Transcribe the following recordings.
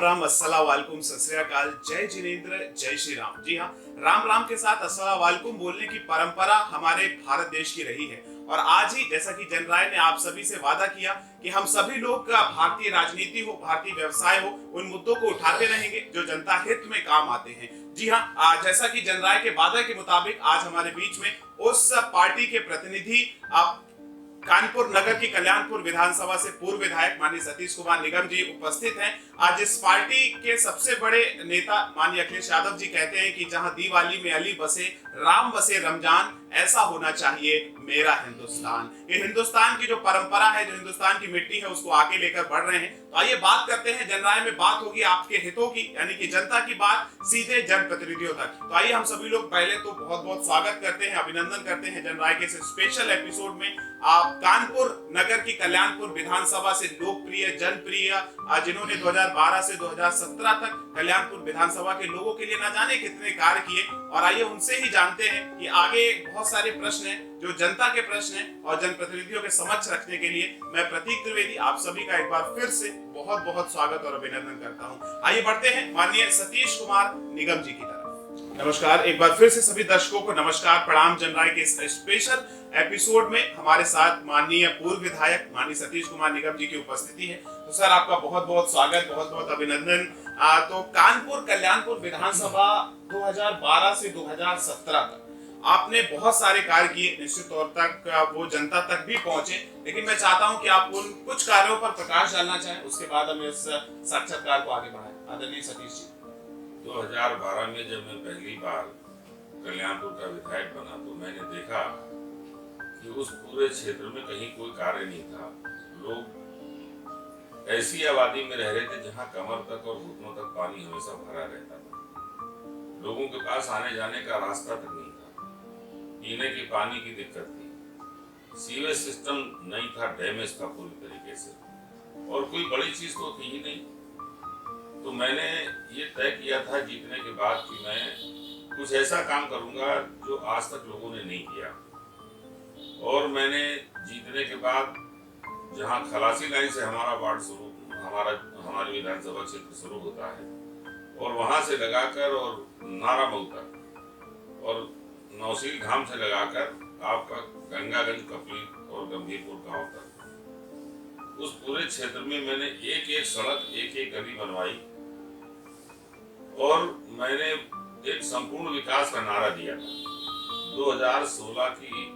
राम अस्सलाम वालेकुम सत श्री अकाल, जय जिनेंद्र, जय श्री राम। जी हाँ, राम राम के साथ अस्सलाम वालेकुम बोलने की परंपरा हमारे भारत देश की रही है। और आज ही जैसा कि जन राय ने आप सभी से वादा किया कि हम सभी लोग का भारतीय राजनीति हो, भारतीय व्यवसाय हो, उन मुद्दों को उठाते रहेंगे जो जनता हित में काम आते हैं। जी हाँ, आज जैसा कि जन राय के वादा के मुताबिक आज हमारे बीच में उस पार्टी के प्रतिनिधि कानपुर नगर की कल्याणपुर विधानसभा से पूर्व विधायक माननीय सतीश कुमार निगम जी उपस्थित हैं। आज इस पार्टी के सबसे बड़े नेता माननीय अखिलेश यादव जी कहते हैं कि जहां दिवाली में अली बसे, राम बसे रमजान, ऐसा होना चाहिए मेरा हिंदुस्तान। ये हिंदुस्तान की जो परंपरा है, जो हिंदुस्तान की मिट्टी है, उसको आगे लेकर बढ़ रहे हैं। तो आइए बात करते हैं, जन राय में बात होगी आपके हितों की, यानी कि जनता की बात सीधे जनप्रतिनिधियों तक। तो आइए हम सभी लोग पहले तो बहुत बहुत स्वागत करते हैं, अभिनंदन करते हैं जन राय के इस स्पेशल एपिसोड में। आप कानपुर नगर की कल्याणपुर विधानसभा से लोकप्रिय, जनप्रिय, जिन्होंने 2012 से 2017 तक कल्याणपुर विधानसभा के लोगों के लिए ना जाने कितने कार्य किए। और आइए उनसे ही जानते हैं कि आगे बहुत सारे प्रश्न हैं जो जनता के प्रश्न हैं, और जनप्रतिनिधियों के समक्ष रखने के लिए मैं प्रतीक त्रिवेदी आप सभी का एक बार फिर से बहुत बहुत स्वागत और अभिनंदन करता हूं। आइए बढ़ते हैं माननीय सतीश कुमार निगम जी की तरफ। नमस्कार, एक बार फिर से सभी दर्शकों को नमस्कार, प्रणाम। जन राय के इस स्पेशल एपिसोड में हमारे साथ माननीय पूर्व विधायक माननीय सतीश कुमार निगम जी की उपस्थिति है। तो सर, आपका बहुत बहुत स्वागत, बहुत बहुत अभिनंदन। तो कानपुर कल्याणपुर विधानसभा 2012 से 2017 तक आपने बहुत सारे कार्य किए, निश्चित तौर तक वो जनता तक भी पहुंचे, लेकिन मैं चाहता हूं कि आप उन कुछ कार्यों पर प्रकाश डालना चाहें, उसके बाद हम इस साक्षात्कार को आगे बढ़ाएं। आदरणीय सतीश जी। 2012 में जब मैं पहली बार कल्याणपुर का विधायक बना तो मैंने देखा कि उस पूरे क्षेत्र में कहीं कोई कार्य नहीं था। लोग ऐसी आबादी में रह रहे थे जहां कमर तक और घुटनों तक पानी हमेशा भरा रहता था। लोगों के पास आने जाने का रास्ता तक नहीं था, पीने के पानी की दिक्कत थी, सीवेज सिस्टम नहीं था, डैमेज था पूरी तरीके से, और कोई बड़ी चीज तो थी ही नहीं। तो मैंने ये तय किया था जीतने के बाद कि मैं कुछ ऐसा काम करूंगा जो आज तक लोगों ने नहीं किया। और मैंने जीतने के बाद जहां खलासी लाइन से हमारा वार्ड हमारी विधानसभा क्षेत्र शुरू होता है, और वहां से लगाकर और नारामऊ तक और नौशील धाम से लगाकर आपका गंगागंज, कपली और गंभीरपुर गांव तक, उस पूरे क्षेत्र में मैंने एक एक सड़क, एक एक गली बनवाई। और मैंने एक संपूर्ण विकास का नारा दिया था। 2016 की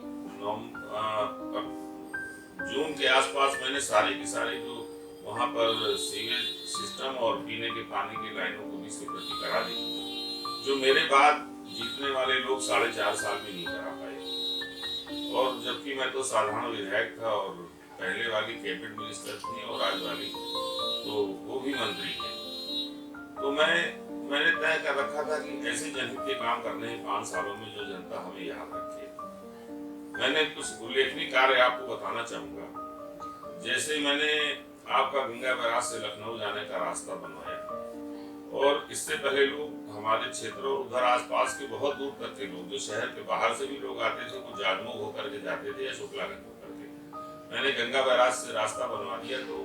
जून के आसपास मैंने सारे की सारे जो वहां पर सीवेज सिस्टम और पीने के पानी की लाइनों को भी स्वीकृति करा दी, जो मेरे बाद जीतने वाले लोग 4.5 साल में नहीं करा पाए। और जबकि मैं तो साधारण विधायक था, और पहले वाली कैबिनेट मिनिस्टर थी और आज वाली तो वो भी मंत्री है। तो मैंने तय कर रखा था कि ऐसे जनहित के काम करने हैं 5 सालों में जो जनता हमें याद रखे। मैंने कुछ उल्लेखनीय कार्य आपको बताना चाहूंगा। जैसे मैंने आपका गंगा बैराज से लखनऊ जाने का रास्ता बनवाया, और इससे पहले लोग हमारे क्षेत्र और उधर आसपास के बहुत दूर तक के लोग, जो शहर के बाहर से भी लोग आते थे, वो जाजमऊ होकर के जाते थे या शुक्लागंज होकर के। मैंने गंगा बैराज से रास्ता बनवा दिया, तो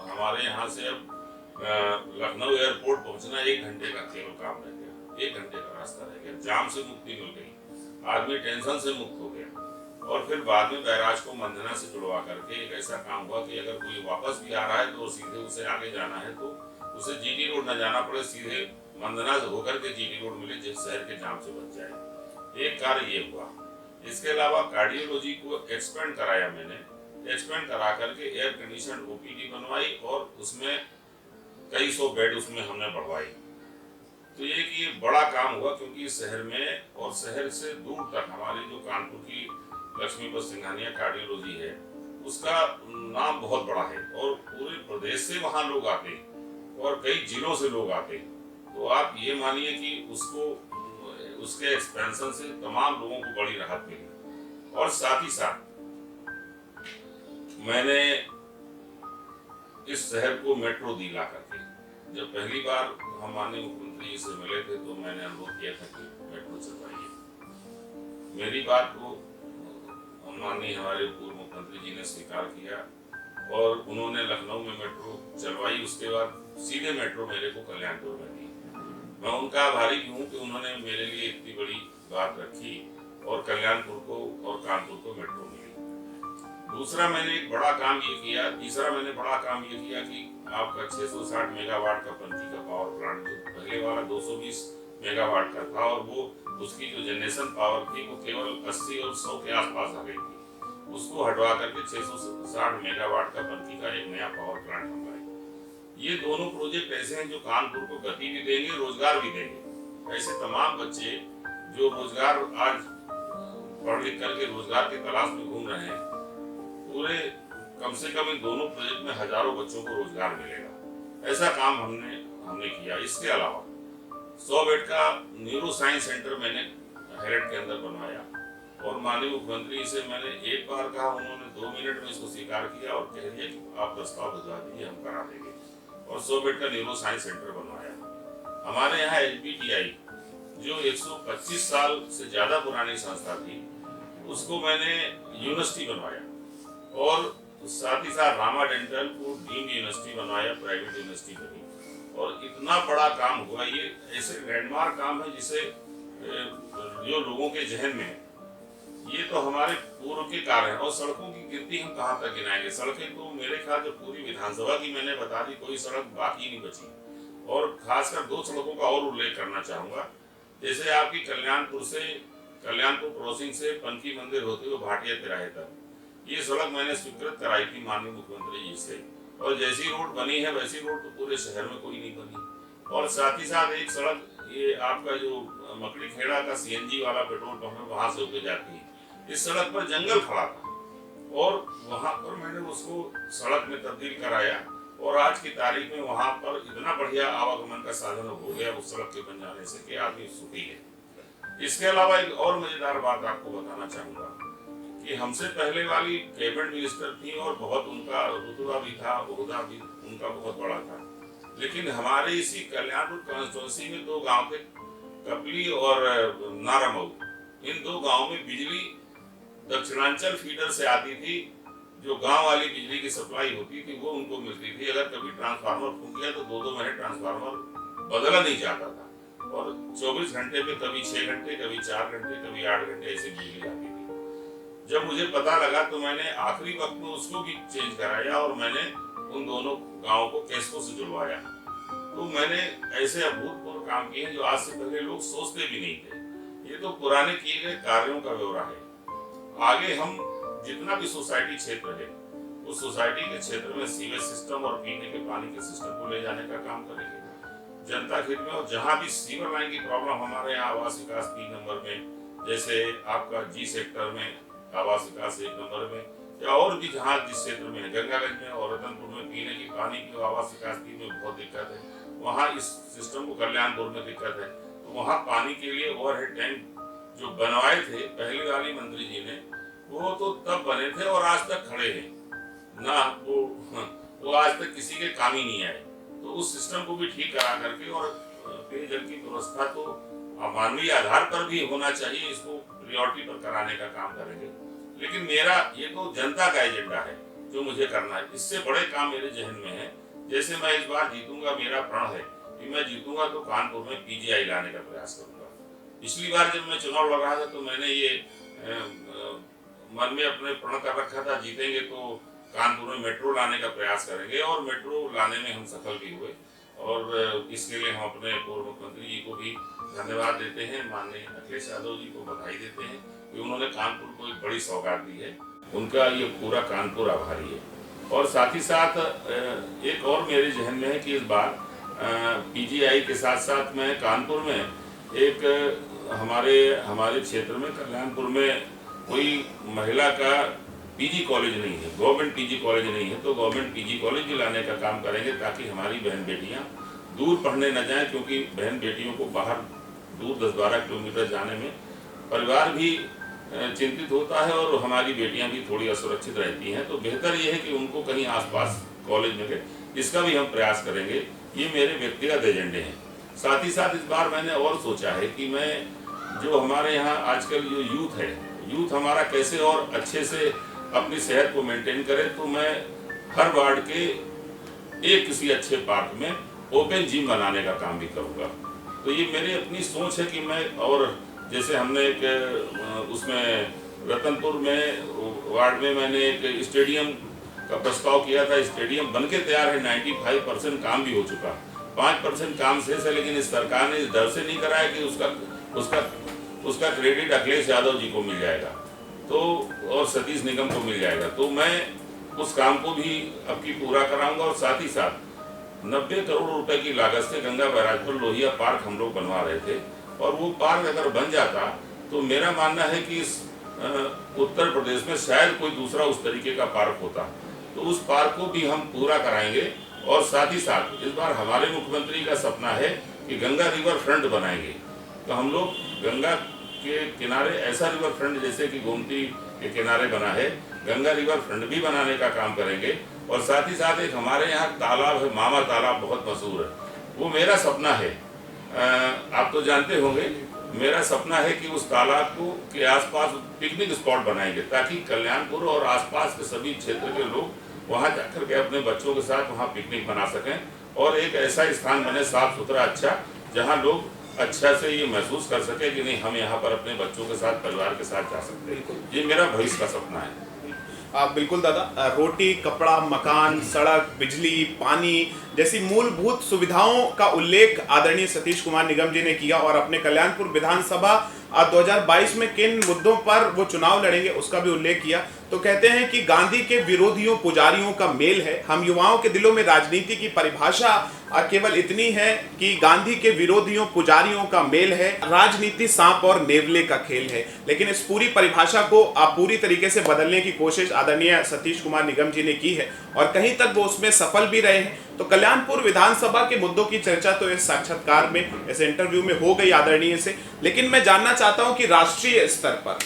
हमारे यहाँ से अब लखनऊ एयरपोर्ट पहुंचना 1 घंटे का केवल काम रह गया। 1 घंटे का रास्ता रह गया। जाम से मुक्ति मिल गई, आदमी टेंशन से मुक्त हो गया। और फिर बाद में बैराज को मंदना से जुड़वा करके एक ऐसा काम हुआ कि अगर कोई वापस भी आ रहा है तो सीधे उसे आगे जाना है तो उसे जीटी रोड न जाना पड़े, सीधे मंदना से होकर के जीटी रोड मिले, जिस शहर के जाम से बच जाए। एक कार्य ये हुआ। इसके अलावा कार्डियोलॉजी को एक्सपेंड कराया मैंने। एक्सपेंड करा करके एयर कंडीशन ओपीडी बनवाई, और उसमें कई 100 बेड उसमें हमने बढ़वाई। तो ये बड़ा काम हुआ, क्योंकि शहर में और शहर से दूर तक हमारी जो कानपुर की लक्ष्मीपत सिंघानिया कार्डियोलॉजी है, उसका नाम बहुत बड़ा है, और पूरे प्रदेश से वहाँ लोग आते हैं और कई जिलों से लोग आते हैं। तो आप ये मानिए कि उसके एक्सपेंशन से तमाम लोगों को बड़ी राहत मिली। और साथ ही साथ मैंने इस शहर को मेट्रो दिला करके, जब पहली बार हम माननीय मुख्यमंत्री जी से मिले थे तो मैंने अनुरोध किया था कि मेट्रो चलवाइए। मेरी बात को माननीय हमारे पूर्व मुख्यमंत्री जी ने स्वीकार किया, और उन्होंने लखनऊ में मेट्रो चलवाई। उसके बाद सीधे मेट्रो मेरे को कल्याणपुर में दी। मैं उनका आभारी भी हूँ कि उन्होंने मेरे लिए इतनी बड़ी बात रखी और कल्याणपुर को और कानपुर को मेट्रो मिली। दूसरा मैंने एक बड़ा काम ये किया, तीसरा मैंने बड़ा काम ये किया कि आपका 660 मेगावाट का पंथी का पावर प्लांट, जो पहले वाला 220 मेगावाट का था और वो उसकी जो जनरेशन पावर थी वो केवल 80 और 100 के आसपास आ गई थी, उसको हटवा करके 660 मेगावाट का पंथी का एक नया पावर प्लांट हम लाए। ये दोनों प्रोजेक्ट ऐसे हैं जो कानपुर को गति भी देंगे, रोजगार भी देंगे। ऐसे तमाम बच्चे जो रोजगार आज पढ़ लिख करके रोजगार की तलाश में घूम रहे हैं, पूरे कम से कम इन दोनों प्रोजेक्ट में हजारों बच्चों को रोजगार मिलेगा। ऐसा काम हमने किया। इसके अलावा 100 बेड का न्यूरो साइंस सेंटर मैंने हेरठ के अंदर बनवाया और माननीय मुख्यमंत्री से मैंने एक बार कहा, उन्होंने 2 मिनट में इसको स्वीकार किया और कह दिया कि आप प्रस्ताव भिजवा दीजिए, हम करा देंगे और 100 बेड का न्यूरो साइंस सेंटर बनवाया। हमारे यहाँ HBTI जो 125 साल से ज्यादा पुरानी संस्था थी, उसको मैंने यूनिवर्सिटी बनवाया और साथ ही साथ रामा डेंटल को डीम्ड यूनिवर्सिटी बनवाया, प्राइवेट यूनिवर्सिटी बनी। और इतना बड़ा काम हुआ, ये ऐसे लैंडमार्क काम है जिसे जो लोगों के जहन में है, ये तो हमारे पूर्व के कार्य हैं। और सड़कों की गिनती हम कहाँ तक गिनाएंगे? सड़कें तो मेरे ख्याल से पूरी विधानसभा की मैंने बता दी, कोई सड़क बाकी नहीं बची। और खासकर 2 सड़कों का और उल्लेख करना चाहूंगा। जैसे आपकी कल्याणपुर क्रॉसिंग से पंथी मंदिर होते हुए भाटिया तिराहे तक, ये सड़क मैंने स्वीकृत कराई थी माननीय मुख्यमंत्री जी से, और जैसी रोड बनी है वैसी रोड तो पूरे शहर में कोई नहीं बनी। और साथ ही साथ एक सड़क, ये आपका जो मकड़ी खेड़ा का CNG वाला पेट्रोल पंप है, वहां से होकर जाती है। इस सड़क पर जंगल खड़ा था और वहां पर मैंने उसको सड़क में तब्दील कराया और आज की तारीख में वहां पर इतना बढ़िया आवागमन का साधन हो गया उस सड़क के बन जाने से कि आदमी सुखी है। इसके अलावा एक और मजेदार बात आपको बताना चाहूंगा कि हमसे पहले वाली कैबिनेट मिनिस्टर थी और बहुत उनका रुतबा भी था, ओहदा भी उनका बहुत बड़ा था, लेकिन हमारे इसी कल्याणपुर कॉन्स्टिट्यूंसी में 2 गांव थे, कपली और नारामऊ। इन 2 गांवों में बिजली दक्षिणांचल फीडर से आती थी। जो गांव वाली बिजली की सप्लाई होती थी वो उनको मिलती थी। अगर कभी ट्रांसफार्मर फूट गया तो 2-2 महीने ट्रांसफार्मर बदला नहीं जाता था और 24 घंटे पे कभी 6 घंटे, कभी 4 घंटे, कभी 8 घंटे ऐसे बिजली आती थी। जब मुझे पता लगा तो मैंने आखिरी वक्त में उसको भी चेंज कराया और मैंने उन दोनों गाँव को कैस्को से जुड़वाया। तो मैंने ऐसे अभूतपूर्व काम किए जो आज से पहले लोग सोचते भी नहीं थे। ये तो पुराने किए गए कार्यों का ब्यौरा है। आगे हम जितना भी सोसाइटी क्षेत्र है, उस सोसाइटी के क्षेत्र में सीवेज सिस्टम और पीने के पानी के सिस्टम को ले जाने का काम करेंगे जनता हित में। और जहाँ भी सीवर लाइन की प्रॉब्लम हमारे यहाँ आवास विकास 3 नंबर में, जैसे आपका G सेक्टर में आवास विकास 1 नंबर में, या और भी जहाँ जिस क्षेत्र में गंगागंज में और रतनपुर में पीने की पानी की आवास विकास 3 में बहुत दिक्कत है, वहाँ इस सिस्टम को कल्याणपुर में दिक्कत है। तो वहाँ पानी के लिए ओवरहेड टैंक जो बनवाए थे पहले वाली मंत्री जी ने, वो तो तब बने थे और आज तक खड़े हैं ना, वो आज तक किसी के काम ही नहीं आए। तो उस सिस्टम को भी ठीक करा करके और पेयजल की व्यवस्था तो मानवीय आधार पर भी होना चाहिए, इसको प्रायोरिटी पर कराने का काम करेंगे। लेकिन मेरा ये तो जनता का एजेंडा है जो मुझे करना है। इससे बड़े काम मेरे जहन में है। जैसे मैं इस बार जीतूंगा, मेरा प्रण है कि मैं जीतूंगा तो कानपुर में PGI लाने का प्रयास करूंगा। पिछली बार जब मैं चुनाव लड़ रहा था तो मैंने ये मन में अपने प्रण कर रखा था, जीतेंगे तो कानपुर में मेट्रो लाने का प्रयास करेंगे, और मेट्रो लाने में हम सफल भी हुए। और इसके लिए हम अपने पूर्व मुख्यमंत्री जी को भी धन्यवाद देते हैं, माननीय अखिलेश यादव जी को बधाई देते हैं कि उन्होंने कानपुर को एक बड़ी सौगात दी है। उनका ये पूरा कानपुर आभारी है। और साथ ही साथ एक और मेरे जहन में है कि इस बार PGI के साथ साथ मैं कानपुर में एक हमारे क्षेत्र में कल्याणपुर में कोई महिला का PG कॉलेज नहीं है, गवर्नमेंट PG कॉलेज नहीं है, तो गवर्नमेंट PG कॉलेज भी लाने का काम करेंगे ताकि हमारी बहन बेटियां दूर पढ़ने न जाएं, क्योंकि बहन बेटियों को बाहर दूर 10-12 किलोमीटर जाने में परिवार भी चिंतित होता है और हमारी बेटियां भी थोड़ी असुरक्षित रहती हैं। तो बेहतर ये है कि उनको कहीं आसपास कॉलेज मिले, इसका भी हम प्रयास करेंगे। ये मेरे व्यक्तिगत एजेंडे हैं। साथ ही साथ इस बार मैंने और सोचा है कि मैं जो हमारे यहाँ आजकल जो यूथ हमारा कैसे और अच्छे से अपनी सेहत को मेंटेन करे, तो मैं हर वार्ड के एक किसी अच्छे पार्क में ओपन जिम बनाने का काम भी करूँगा। तो ये मेरी अपनी सोच है कि मैं, और जैसे हमने एक उसमें रतनपुर में वार्ड में मैंने एक स्टेडियम का प्रस्ताव किया था। स्टेडियम बनके तैयार है, 95% काम भी हो चुका, 5% काम शेष है, लेकिन इस सरकार ने इस डर से नहीं कराया कि उसका क्रेडिट अखिलेश यादव जी को मिल जाएगा तो, और सतीश निगम को मिल जाएगा। तो मैं उस काम को भी अब की पूरा कराऊंगा। और साथ ही साथ 90 करोड़ रुपए की लागत से गंगा बैराजपुर लोहिया पार्क हम लोग बनवा रहे थे, और वो पार्क अगर बन जाता तो मेरा मानना है कि इस उत्तर प्रदेश में शायद कोई दूसरा उस तरीके का पार्क होता। तो उस पार्क को भी हम पूरा कराएंगे। और साथ ही साथ इस बार हमारे मुख्यमंत्री का सपना है कि गंगा रिवर फ्रंट बनाएंगे। तो हम लोग गंगा के किनारे ऐसा रिवर फ्रंट जैसे कि गोमती के किनारे बना है, गंगा रिवर फ्रंट भी बनाने का काम करेंगे। और साथ ही साथ एक हमारे यहाँ तालाब है, मामा तालाब, बहुत मशहूर है, वो मेरा सपना है। आप तो जानते होंगे, मेरा सपना है कि उस तालाब को के आसपास पिकनिक स्पॉट बनाएंगे, ताकि कल्याणपुर और आसपास के सभी क्षेत्र के लोग वहां जाकर के अपने बच्चों के साथ वहां पिकनिक बना सकें, और एक ऐसा स्थान बने साफ सुथरा अच्छा, जहां लोग अच्छा से ये महसूस कर सके कि नहीं, हम यहाँ पर अपने बच्चों के साथ, परिवार के साथ जा सकते हैं। ये मेरा भविष्य का सपना है। बिल्कुल दादा, रोटी, कपड़ा, मकान, सड़क, बिजली, पानी जैसी मूलभूत सुविधाओं का उल्लेख आदरणीय सतीश कुमार निगम जी ने किया, और अपने कल्याणपुर विधानसभा 2022 में किन मुद्दों पर वो चुनाव लड़ेंगे उसका भी उल्लेख किया। तो कहते हैं कि गांधी के विरोधियों पुजारियों का मेल है। हम युवाओं के दिलों में राजनीति की परिभाषा केवल इतनी है कि गांधी के विरोधियों पुजारियों का मेल है, राजनीति सांप और नेवले का खेल है। लेकिन इस पूरी परिभाषा को पूरी तरीके से बदलने की कोशिश आदरणीय सतीश कुमार निगम जी ने की है, और कहीं तक वो उसमें सफल भी रहे हैं। तो कल्याणपुर विधानसभा के मुद्दों की चर्चा तो इस साक्षात्कार में, इस इंटरव्यू में हो गई आदरणीय से, लेकिन मैं जानना चाहता हूं कि राष्ट्रीय स्तर पर,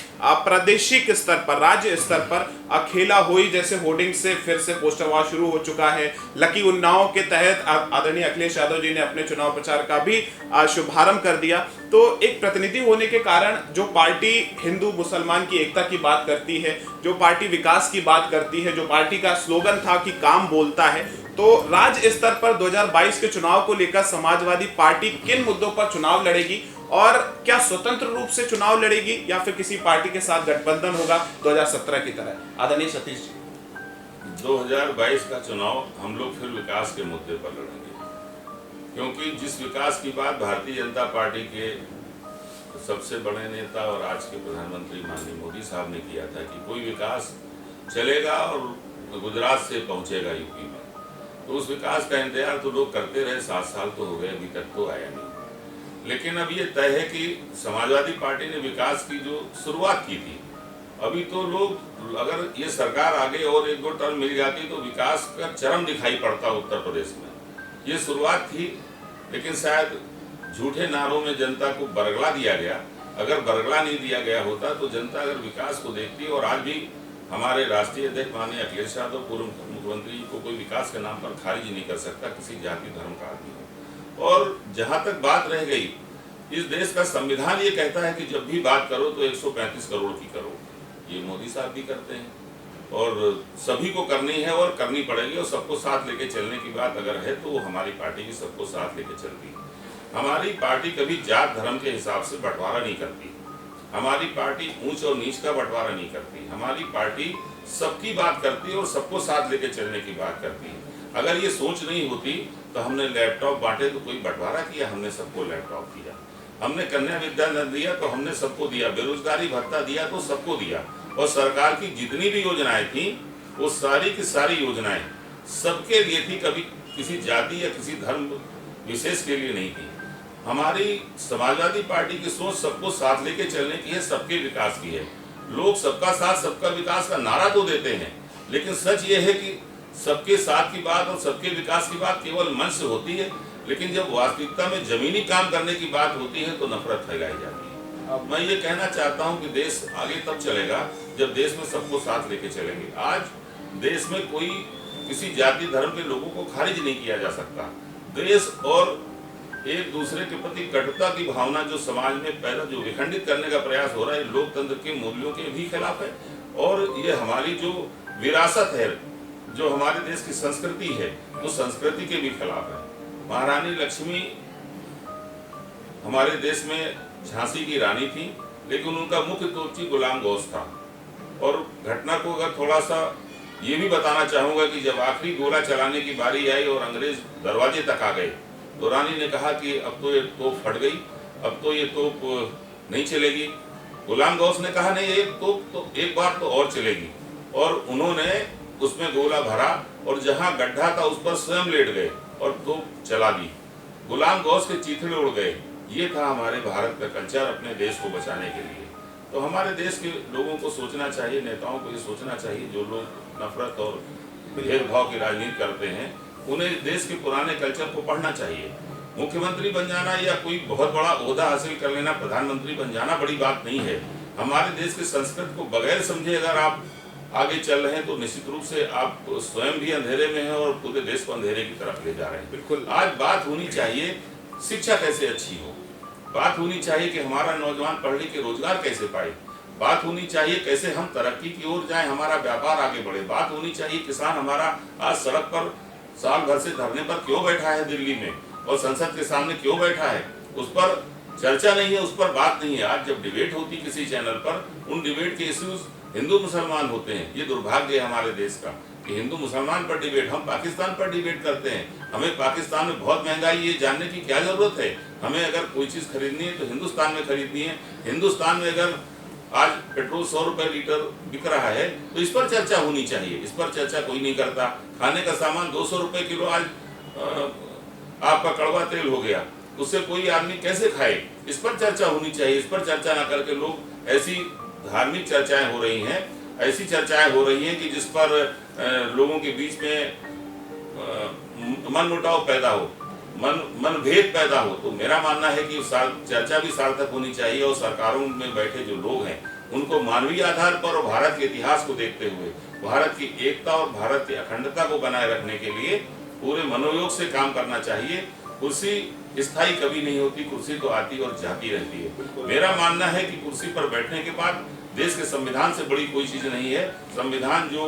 प्रादेशिक स्तर पर, राज्य स्तर पर खेला हुई जैसे होर्डिंग से फिर से पोस्टरवार शुरू हो चुका है। लकी उन्नाव के तहत आदरणीय अखिलेश यादव जी ने अपने चुनाव प्रचार का भी शुभारंभ कर दिया। तो एक प्रतिनिधि होने के कारण जो पार्टी हिंदू मुसलमान की एकता की बात करती है, जो पार्टी विकास की बात करती है, जो पार्टी का स्लोगन था कि काम बोलता है, तो राज्य स्तर पर 2022 के चुनाव को लेकर समाजवादी पार्टी किन मुद्दों पर चुनाव लड़ेगी, और क्या स्वतंत्र रूप से चुनाव लड़ेगी या फिर किसी पार्टी के साथ गठबंधन होगा 2017 की तरह? आदरणीय सतीश जी, 2022 का चुनाव हम लोग फिर विकास के मुद्दे पर लड़ेंगे, क्योंकि जिस विकास की बात भारतीय जनता पार्टी के सबसे बड़े नेता और आज के प्रधानमंत्री माननीय मोदी साहब ने किया था कि कोई विकास चलेगा और गुजरात से पहुंचेगा यूपी में, तो उस विकास का इंतजार तो लोग करते रहे, 7 साल तो हो गए, अभी तक तो आया नहीं। लेकिन अब ये तय है कि समाजवादी पार्टी ने विकास की जो शुरुआत की थी, अभी तो लोग, अगर ये सरकार आगे और 1-2 टर्म मिल जाती तो विकास का चरम दिखाई पड़ता उत्तर प्रदेश में। ये शुरुआत थी, लेकिन शायद झूठे नारों में जनता को बरगला दिया गया। अगर बरगला नहीं दिया गया होता तो जनता अगर विकास को देखती, और आज भी हमारे राष्ट्रीय अध्यक्ष माननीय अखिलेश यादव पूर्व मुख्यमंत्री को कोई विकास के नाम पर खारिज नहीं कर सकता, किसी जाति धर्म का आदमी हो। और जहां तक बात रह गई, इस देश का संविधान ये कहता है कि जब भी बात करो तो 135 करोड़ की करो। ये मोदी साहब भी करते हैं, और सभी को करनी है और करनी पड़ेगी, और सबको साथ लेके चलने की बात अगर है तो वो हमारी पार्टी की सबको साथ लेके चलती है। हमारी पार्टी कभी जात धर्म के हिसाब से बंटवारा नहीं करती, हमारी पार्टी ऊंच और नीच का बंटवारा नहीं करती, हमारी पार्टी सबकी बात करती है और सबको साथ लेके चलने की बात करती है। अगर ये सोच नहीं होती तो हमने लैपटॉप बांटे तो कोई बंटवारा किया, हमने सबको लैपटॉप दिया, हमने कन्या विद्याधन दिया तो हमने सबको दिया, बेरोजगारी भत्ता दिया तो सबको दिया, और सरकार की जितनी भी योजनाएं थी वो सारी की सारी योजनाएं सबके लिए थी, कभी किसी जाति या किसी धर्म विशेष के लिए नहीं थी। हमारी समाजवादी पार्टी की सोच सबको साथ लेके चलने की है, सबके विकास की है। लोग सबका साथ सबका विकास का नारा तो देते हैं, लेकिन सच ये है कि सबके साथ की बात और सबके विकास की बात केवल मन से होती है, लेकिन जब वास्तविकता में जमीनी काम करने की बात होती है तो नफरत फैलाई जाती है। अब मैं ये कहना चाहता हूँ कि देश आगे तब चलेगा जब देश में सबको साथ लेके चलेंगे। आज देश में कोई किसी जाति धर्म के लोगों को खारिज नहीं किया जा सकता। देश और एक दूसरे के प्रति कटुता की भावना जो समाज में पैदा, जो विखंडित करने का प्रयास हो रहा है, लोकतंत्र के मूल्यों के भी खिलाफ है, और ये हमारी जो विरासत है जो हमारे देश की संस्कृति है वो संस्कृति के भी खिलाफ है। महारानी लक्ष्मी हमारे देश में झांसी की रानी थी, लेकिन उनका मुख्य तोची गुलाम गौस था। और घटना को अगर थोड़ा सा ये भी बताना चाहूँगा कि जब आखिरी गोला चलाने की बारी आई और अंग्रेज दरवाजे तक आ गए तो रानी ने कहा कि अब तो ये तोप फट गई, अब तो ये तोप नहीं चलेगी। गुलाम गौस ने कहा नहीं, एक तोप तो एक बार तो और चलेगी, और उन्होंने उसमें गोला भरा और जहाँ गड्ढा था उस पर स्वयं लेट गए और तोप चला दी। गुलाम गौस के चीथड़े उड़ गए। ये था हमारे भारत का कल्चर अपने देश को बचाने के लिए। तो हमारे देश के लोगों को सोचना चाहिए, नेताओं को ये सोचना चाहिए, जो लोग नफरत और भेदभाव की राजनीति करते हैं, उन्हें देश के पुराने कल्चर को पढ़ना चाहिए। मुख्यमंत्री बन जाना या कोई बहुत बड़ा ओहदा हासिल कर लेना, प्रधानमंत्री बन जाना बड़ी बात नहीं है। हमारे देश की संस्कृति को बगैर समझे अगर आप आगे चल रहे हैं तो निश्चित रूप से आप स्वयं भी अंधेरे में हैं और पूरे देश को अंधेरे की तरफ ले जा रहे हैं। बिल्कुल। आज बात होनी चाहिए शिक्षा कैसे अच्छी हो, बात होनी चाहिए कि हमारा नौजवान पढ़ लिख के रोजगार कैसे पाए, बात होनी चाहिए कैसे हम तरक्की की ओर जाएं, हमारा व्यापार आगे बढ़े, बात होनी चाहिए किसान हमारा आज सड़क पर साल भर से धरने पर क्यों बैठा है दिल्ली में और संसद के सामने क्यों बैठा है, उस पर चर्चा नहीं है, उस पर बात नहीं है। आज जब डिबेट होती किसी चैनल पर, उन डिबेट के इश्यूज हिंदू मुसलमान होते हैं। ये दुर्भाग्य है हमारे देश का कि हिंदू मुसलमान पर डिबेट, हम पाकिस्तान पर डिबेट करते हैं। हमें पाकिस्तान में बहुत महंगाई ये जानने की क्या जरूरत है। हमें अगर कोई चीज़ खरीदनी है तो हिंदुस्तान में खरीदनी है। हिंदुस्तान में अगर आज पेट्रोल 100 रुपये लीटर बिक रहा है तो इस पर चर्चा होनी चाहिए। इस पर चर्चा कोई नहीं करता। खाने का सामान 200 रुपये किलो आज आपका कड़वा तेल हो गया, उससे कोई आदमी कैसे खाए, इस पर चर्चा होनी चाहिए। इस पर चर्चा ना करके लोग ऐसी धार्मिक चर्चाएं हो रही हैं, ऐसी चर्चाएं हो रही हैं कि जिस पर लोगों के बीच में मनमुटाव पैदा हो, मनभेद पैदा हो। तो मेरा मानना है कि चर्चा भी सार्थक होनी चाहिए और सरकारों में बैठे जो लोग हैं उनको मानवीय आधार पर और भारत के इतिहास को देखते हुए भारत की एकता और भारत की अखंडता को बनाए रखने के लिए पूरे मनोयोग से काम करना चाहिए। कुर्सी स्थायी कभी नहीं होती, कुर्सी तो आती और जाती रहती है। मेरा मानना है कि कुर्सी पर बैठने के बाद देश के संविधान से बड़ी कोई चीज नहीं है। संविधान जो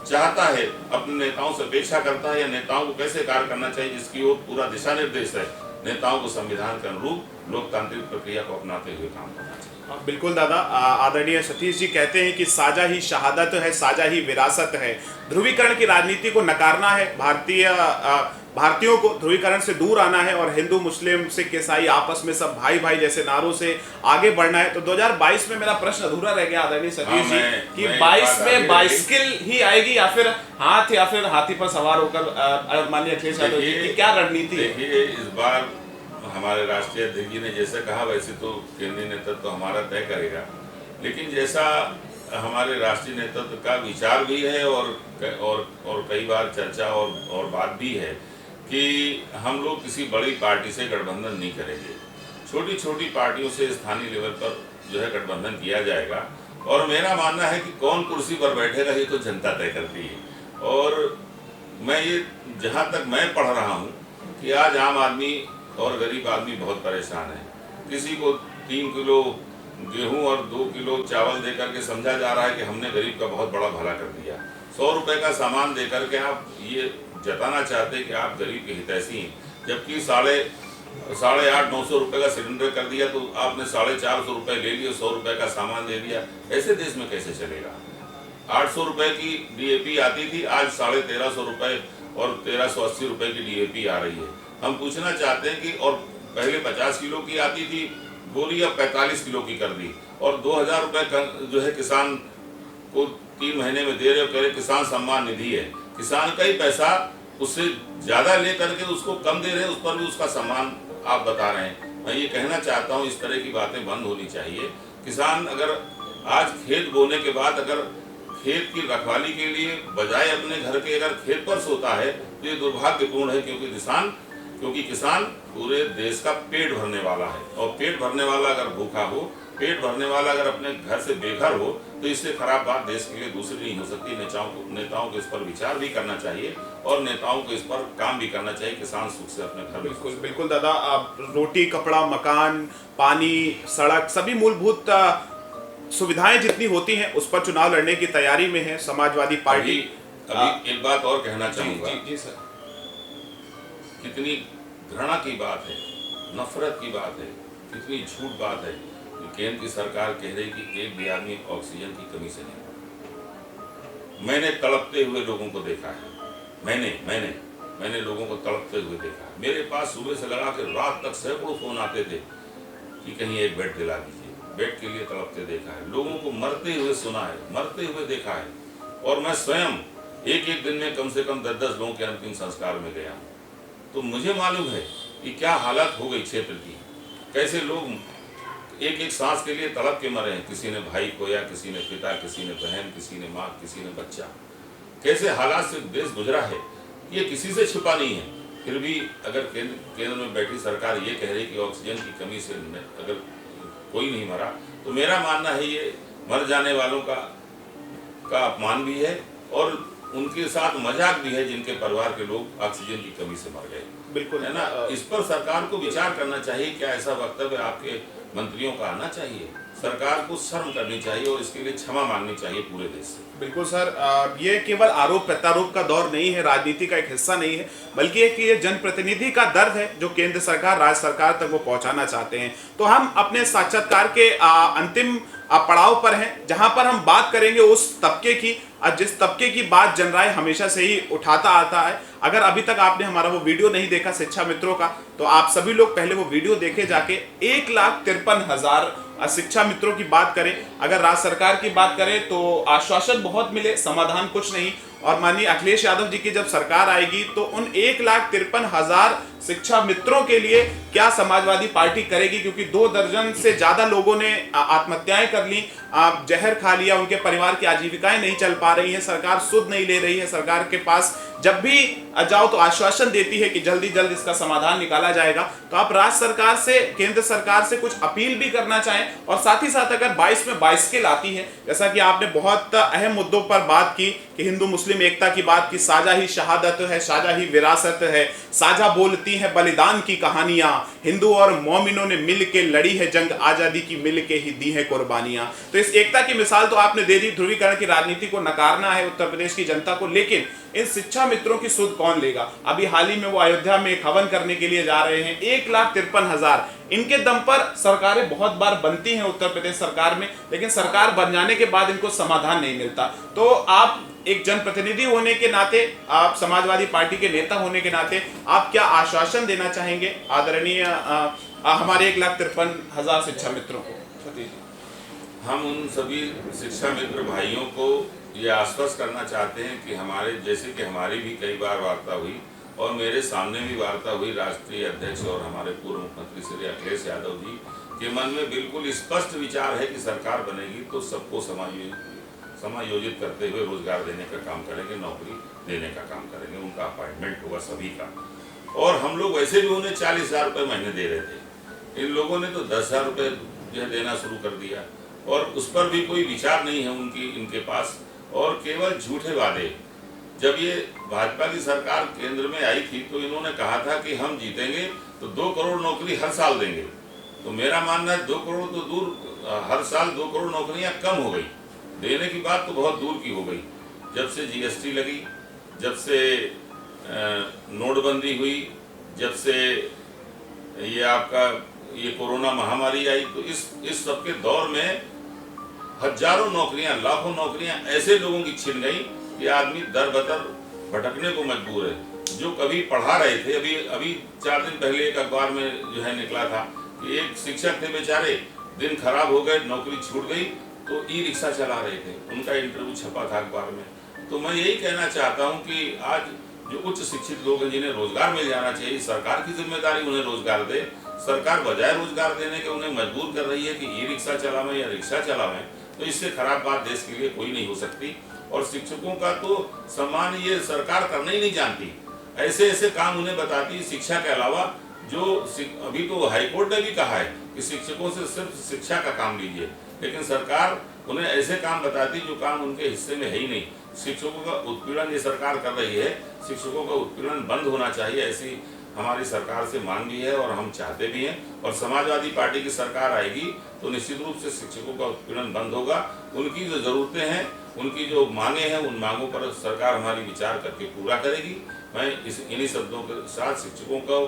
चाहता है, अपने नेताओं से अपेक्षा करता है या नेताओं को कैसे कार्य करना चाहिए, जिसकी ओर पूरा दिशा निर्देश है। नेताओं को संविधान के अनुरूप लोकतांत्रिक प्रक्रिया को अपनाते हुए काम करना चाहिए। बिल्कुल दादा। आदरणीय सतीश जी कहते हैं कि साझा ही शहादत है, साझा ही विरासत है। ध्रुवीकरण की राजनीति को नकारना है, भारतीयों को ध्रुवीकरण से दूर आना है और हिंदू मुस्लिम सिख ईसाई आपस में सब भाई भाई जैसे नारों से आगे बढ़ना है। तो 2022 में मेरा प्रश्न अधूरा रह गया आदरणीय सतीश जी कि 22 में बाइसिकल ही आएगी या फिर हाथ या फिर हाथी पर सवार होकर माननीय अखिलेश यादव जी की क्या रणनीति है? देखिए, इस बार हमारे राष्ट्रीय अध्यक्ष जी ने जैसे कहा वैसे तो केंद्रीय नेतृत्व तो हमारा तय करेगा, लेकिन जैसा हमारे राष्ट्रीय नेतृत्व का विचार भी है और कई बार चर्चा और बात भी है कि हम लोग किसी बड़ी पार्टी से गठबंधन नहीं करेंगे। छोटी छोटी पार्टियों से स्थानीय लेवल पर जो है गठबंधन किया जाएगा। और मेरा मानना है कि कौन कुर्सी पर बैठेगा ये तो जनता तय करती है। और मैं ये जहाँ तक मैं पढ़ रहा हूँ कि आज आम आदमी और गरीब आदमी बहुत परेशान है। किसी को 3 किलो गेहूं और 2 किलो चावल दे करके समझा जा रहा है कि हमने गरीब का बहुत बड़ा भला कर दिया। 100 रुपये का सामान दे करके आप ये जताना चाहते हैं कि आप गरीब के हितैषी हैं, जबकि 850-900 रुपये का सिलेंडर कर दिया तो आपने 450 रुपये ले लिए, 100 रुपये का सामान दे दिया। ऐसे देश में कैसे चलेगा? 800 रुपये की DAP आती थी, आज 1350 रुपये और 1380 रुपये की DAP आ रही है। हम पूछना चाहते हैं कि और पहले 50 किलो की आती थी बोरी, अब 45 किलो की कर दी और 2000 रुपये जो है किसान को 3 महीने में दे रहे हो। कह रहे किसान सम्मान निधि है, किसान का ही पैसा उससे ज़्यादा ले करके उसको कम दे रहे हैं, उस पर भी उसका सम्मान आप बता रहे हैं। मैं ये कहना चाहता हूँ इस तरह की बातें बंद होनी चाहिए। किसान अगर आज खेत बोने के बाद अगर खेत की रखवाली के लिए बजाय अपने घर के अगर खेत पर सोता है तो ये दुर्भाग्यपूर्ण है, क्योंकि किसान पूरे देश का पेट भरने वाला है। और पेट भरने वाला अगर भूखा हो, पेट भरने वाला अगर अपने घर से बेघर हो तो इससे खराब बात देश के लिए दूसरी नहीं हो सकती। नेताओं को इस पर विचार भी करना चाहिए और नेताओं को इस पर काम भी करना चाहिए। किसान सुख से अपने घर में बिल्कुल दादा। रोटी, कपड़ा, मकान, पानी, सड़क, सभी मूलभूत सुविधाएं जितनी होती हैं उस पर चुनाव लड़ने की तैयारी में है समाजवादी पार्टी। अभी एक बात और कहना चाहूंगा। जी सर। कितनी घृणा की बात है, नफरत की बात है, कितनी झूठ बात है कि केंद्र की सरकार कह रही कि एक भी आदमी ऑक्सीजन की कमी से नहीं मरा। मैंने तड़पते हुए लोगों को देखा है, मैंने लोगों को तड़पते हुए देखा है। मेरे पास सुबह से लगा के रात तक सैकड़ों फोन आते थे कि कहीं एक बेड दिला दीजिए। बेड के लिए तड़पते देखा है, लोगों को मरते हुए सुना है, मरते हुए देखा है। और मैं स्वयं एक एक दिन में कम से कम 10-10 लोगों के अंतिम संस्कार में गया हूँ। तो मुझे मालूम है कि क्या हालत हो गई क्षेत्र की, कैसे लोग एक एक सांस के लिए तड़प के मरे हैं। किसी ने भाई खोया, किसी ने पिता, किसी ने बहन, किसी ने माँ, किसी ने बच्चा। कैसे हालात से देश गुजरा है ये किसी से छिपा नहीं है। फिर भी अगर केंद्र में बैठी सरकार ये कह रही कि ऑक्सीजन की कमी से अगर कोई नहीं मरा, तो मेरा मानना है ये मर जाने वालों का अपमान भी है और उनके साथ मजाक भी है जिनके परिवार के लोग ऑक्सीजन की कमी से मर गए। बिल्कुल है ना। इस पर सरकार को विचार करना चाहिए। क्या ऐसा वक्तव्य आपके मंत्रियों का आना चाहिए? सरकार को शर्म करनी चाहिए और इसके लिए क्षमा मांगनी चाहिए पूरे देश से। बिल्कुल सर, ये केवल आरोप प्रत्यारोप का दौर नहीं है, राजनीति का एक हिस्सा नहीं है, बल्कि ये जनप्रतिनिधि का दर्द है जो केंद्र सरकार, राज्य सरकार तक वो पहुंचाना चाहते हैं। तो हम अपने साक्षात्कार के अंतिम पड़ाव पर हैं, जहां पर हम बात करेंगे उस तबके की जिस तबके की बात जनराय हमेशा से ही उठाता आता है। अगर अभी तक आपने हमारा वो वीडियो नहीं देखा शिक्षा मित्रों का, तो आप सभी लोग पहले वो वीडियो देखे जाके। 1,53,000 शिक्षा मित्रों की बात करें, अगर राज्य सरकार की बात करें तो आश्वासन बहुत मिले, समाधान कुछ नहीं। और माननीय अखिलेश यादव जी की जब सरकार आएगी तो उन 1,53,000 शिक्षा मित्रों के लिए क्या समाजवादी पार्टी करेगी, क्योंकि 2 दर्जन से ज्यादा लोगों ने आत्महत्याएं कर ली, जहर खा लिया, उनके परिवार की आजीविकाएं नहीं चल पा रही है, सरकार सुध नहीं ले रही है। सरकार के पास जब भी जाओ तो आश्वासन देती है कि जल्दी जल्द इसका समाधान निकाला जाएगा। तो आप राज्य सरकार से, केंद्र सरकार से कुछ अपील भी करना चाहें, और साथ ही साथ अगर 22 में 22 के लाती है, जैसा कि आपने बहुत अहम मुद्दों पर बात की कि हिंदू मुस्लिम एकता की बात की, साझा ही शहादत है, साझा ही विरासत है, साझा बोलती है बलिदान की कहानियां, हिंदू और मोमिनों ने मिल के लड़ी है जंग, आजादी की मिल के ही दी है कुर्बानियां। तो इस एकता की मिसाल तो आपने दे दी। ध्रुवीकरण की राजनीति को नकारना है उत्तर प्रदेश की जनता को, लेकिन इन शिक्षा मित्रों की सुध कौन लेगा? अभी हाल ही में वो अयोध्या में एक हवन करने के लिए जा रहे हैं। 1,53,000 इनके दम पर सरकारें बहुत बार बनती हैं उत्तर प्रदेश सरकार में, लेकिन सरकार बन जाने के बाद इनको समाधान नहीं मिलता। तो आप एक जनप्रतिनिधि होने के नाते, आप समाजवादी पार्टी के नेता होने के नाते, आप क्या आश्वासन देना चाहेंगे आदरणीय हमारे 1,53,000 शिक्षा मित्रों को? हम उन सभी शिक्षा मित्र भाइयों को ये आश्वस्त करना चाहते हैं कि हमारे, जैसे कि हमारी भी कई बार वार्ता हुई और मेरे सामने भी वार्ता हुई राष्ट्रीय अध्यक्ष और हमारे पूर्व मुख्यमंत्री श्री अखिलेश यादव जी के मन में बिल्कुल स्पष्ट विचार है कि सरकार बनेगी तो सबको समायोजित करते हुए रोजगार देने का काम करेंगे, नौकरी देने का काम करेंगे, उनका अपॉइंटमेंट होगा सभी का। और हम लोग वैसे भी उन्हें 40,000 रुपये महीने दे रहे थे, इन लोगों ने तो 10,000 रुपये देना शुरू कर दिया और उस पर भी कोई विचार नहीं है इनके पास, और केवल झूठे वादे। जब ये भाजपा की सरकार केंद्र में आई थी तो इन्होंने कहा था कि हम जीतेंगे तो 2 करोड़ नौकरी हर साल देंगे। तो मेरा मानना है 2 करोड़ तो दूर, हर साल 2 करोड़ नौकरियां कम हो गई, देने की बात तो बहुत दूर की हो गई। जब से जीएसटी लगी, जब से नोटबंदी हुई, जब से ये आपका ये कोरोना महामारी आई, तो इस सबके दौर में हजारों नौकरियां, लाखों नौकरियां ऐसे लोगों की छिन गई कि आदमी दर बदर भटकने को मजबूर है। जो कभी पढ़ा रहे थे, अभी 4 दिन पहले एक अखबार में जो है निकला था कि एक शिक्षक थे बेचारे, दिन खराब हो गए, नौकरी छूट गई तो ई-रिक्शा चला रहे थे, उनका इंटरव्यू छपा था अखबार में। तो मैं यही कहना चाहता हूँ कि आज जो उच्च शिक्षित लोग हैं जिन्हें रोजगार मिल जाना चाहिए, सरकार की जिम्मेदारी उन्हें रोजगार दे। सरकार बजाय रोजगार देने के उन्हें मजबूर कर रही है कि ई-रिक्शा चलावें या रिक्शा चलावें, तो इससे खराब बात देश के लिए कोई नहीं हो सकती। और शिक्षकों का तो सम्मान ये सरकार करना ही नहीं जानती, ऐसे ऐसे काम उन्हें बताती शिक्षा के अलावा। जो अभी तो हाईकोर्ट ने भी कहा है कि शिक्षकों से सिर्फ शिक्षा का काम लीजिए, लेकिन सरकार उन्हें ऐसे काम बताती जो काम उनके हिस्से में है ही नहीं। शिक्षकों का उत्पीड़न ये सरकार कर रही है, शिक्षकों का उत्पीड़न बंद होना चाहिए, ऐसी हमारी सरकार से मांग भी है और हम चाहते भी हैं। और समाजवादी पार्टी की सरकार आएगी तो निश्चित रूप से शिक्षकों का उत्पीड़न बंद होगा। उनकी जो ज़रूरतें हैं, उनकी जो मांगे हैं, उन मांगों पर सरकार हमारी विचार करके पूरा करेगी। मैं इन्हीं शब्दों के साथ शिक्षकों को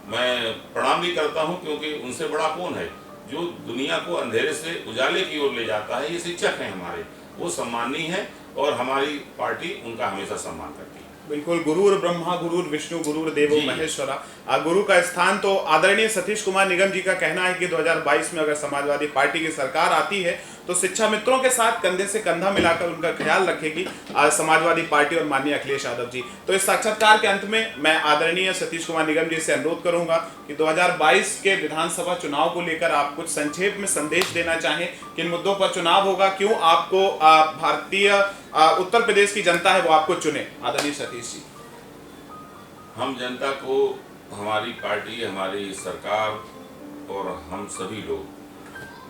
मैं प्रणाम भी करता हूं, क्योंकि उनसे बड़ा कौन है जो दुनिया को अंधेरे से उजाले की ओर ले जाता है। ये शिक्षक हैं हमारे, वो सम्माननीय हैं और हमारी पार्टी उनका हमेशा सम्मान करती है। बिल्कुल, गुरुर ब्रह्मा गुरुर विष्णु गुरुर देवो महेश्वरा। गुरु का स्थान तो आदरणीय सतीश कुमार निगम जी का कहना है कि 2022 में अगर समाजवादी पार्टी की सरकार आती है तो शिक्षा मित्रों के साथ कंधे से कंधा मिलाकर उनका ख्याल रखेगी समाजवादी पार्टी और माननीय अखिलेश यादव जी। तो इस साक्षात्कार के अंत में मैं आदरणीय सतीश कुमार निगम जी से अनुरोध करूंगा कि 2022 के विधानसभा चुनाव को लेकर आप कुछ संक्षेप में संदेश देना चाहें। किन मुद्दों पर चुनाव होगा, क्यों आपको भारतीय उत्तर प्रदेश की जनता है वो आपको चुने। आदरणीय सतीश जी, हम जनता को, हमारी पार्टी, हमारी सरकार और हम सभी लोग,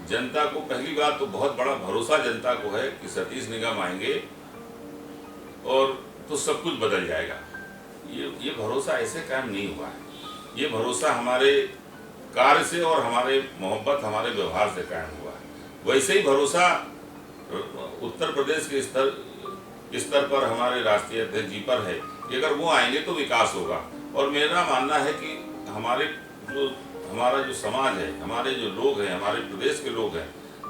जनता को पहली बात तो बहुत बड़ा भरोसा जनता को है कि सतीश निगम आएंगे और तो सब कुछ बदल जाएगा। ये भरोसा ऐसे कायम नहीं हुआ है। ये भरोसा हमारे कार्य से और हमारे मोहब्बत, हमारे व्यवहार से कायम हुआ है। वैसे ही भरोसा उत्तर प्रदेश के स्तर पर हमारे राष्ट्रीय अध्यक्ष जी पर है कि अगर वो आएंगे तो विकास होगा। और मेरा मानना है कि हमारा जो समाज है, हमारे जो लोग हैं, हमारे प्रदेश के लोग हैं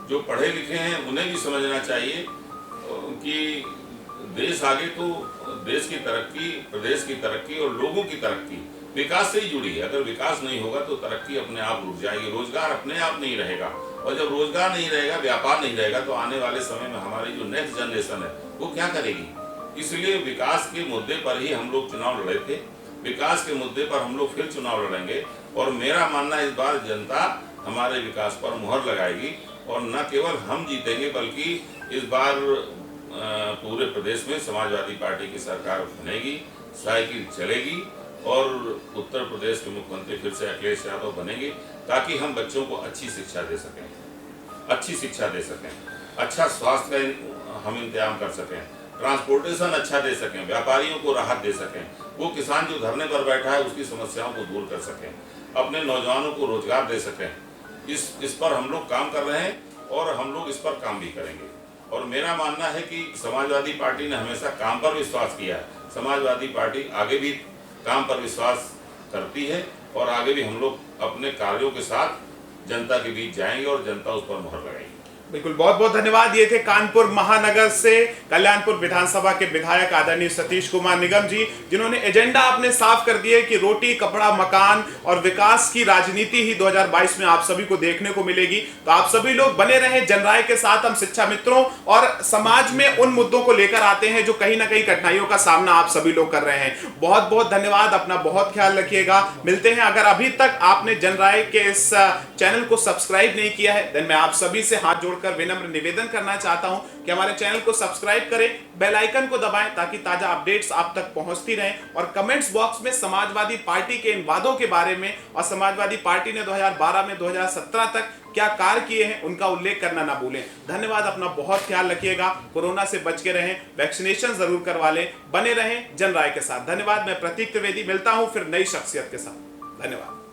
जो पढ़े लिखे हैं, उन्हें भी समझना चाहिए कि देश आगे तो देश की तरक्की, प्रदेश की तरक्की और लोगों की तरक्की विकास से ही जुड़ी है। अगर विकास नहीं होगा तो तरक्की अपने आप रुक जाएगी, रोजगार अपने आप नहीं रहेगा। और जब रोजगार नहीं रहेगा, व्यापार नहीं रहेगा, तो आने वाले समय में हमारी जो नेक्स्ट जनरेशन है वो क्या करेगी। इसलिए विकास के मुद्दे पर ही हम लोग चुनाव लड़े थे, विकास के मुद्दे पर हम लोग फिर चुनाव लड़ेंगे। और मेरा मानना है इस बार जनता हमारे विकास पर मुहर लगाएगी और न केवल हम जीतेंगे बल्कि इस बार पूरे प्रदेश में समाजवादी पार्टी की सरकार बनेगी, साइकिल चलेगी और उत्तर प्रदेश के मुख्यमंत्री फिर से अखिलेश यादव बनेंगे, ताकि हम बच्चों को अच्छी शिक्षा दे सकें, अच्छा स्वास्थ्य का हम इंतजाम कर सकें, ट्रांसपोर्टेशन अच्छा दे सकें, व्यापारियों को राहत दे सकें, वो किसान जो धरने पर बैठा है उसकी समस्याओं को दूर कर सकें, अपने नौजवानों को रोजगार दे सकें। इस पर हम लोग काम कर रहे हैं और हम लोग इस पर काम भी करेंगे। और मेरा मानना है कि समाजवादी पार्टी ने हमेशा काम पर विश्वास किया है। समाजवादी पार्टी आगे भी काम पर विश्वास करती है और आगे भी हम लोग अपने कार्यों के साथ जनता के बीच जाएंगे और जनता उस पर मुहर लगाएगी। बिल्कुल, बहुत बहुत धन्यवाद। ये थे कानपुर महानगर से कल्याणपुर विधानसभा के विधायक आदरणीय सतीश कुमार निगम जी, जिन्होंने एजेंडा अपने साफ कर दिए कि रोटी, कपड़ा, मकान और विकास की राजनीति ही 2022 में आप सभी को देखने को मिलेगी। तो आप सभी लोग बने रहें जनराय के साथ। हम शिक्षा मित्रों और समाज में उन मुद्दों को लेकर आते हैं जो कहीं ना कहीं कठिनाइयों का सामना आप सभी लोग कर रहे हैं। बहुत बहुत धन्यवाद, अपना बहुत ख्याल रखिएगा। मिलते हैं। अगर अभी तक आपने जनराय के इस चैनल को सब्सक्राइब नहीं किया है देन मैं आप सभी से हाथ जोड़कर विनम्र निवेदन करना चाहता हूं कि हमारे चैनल को सब्सक्राइब करें, बेल आइकन को दबाएं ताकि ताजा अपडेट्स आप तक पहुंचती रहें। और कमेंट्स बॉक्स में समाजवादी पार्टी के इन वादों के बारे में और समाजवादी पार्टी ने 2012 में 2017 तक क्या कार्य किए हैं उनका उल्लेख करना ना भूलें। धन्यवाद, अपना बहुत ख्याल रखिएगा। कोरोना से बच के रहें, वैक्सीनेशन जरूर करवा लें, बने रहें जनराय के साथ। धन्यवाद। मैं प्रतीक त्रिवेदी मिलता हूं फिर नई शख्सियत के साथ। धन्यवाद।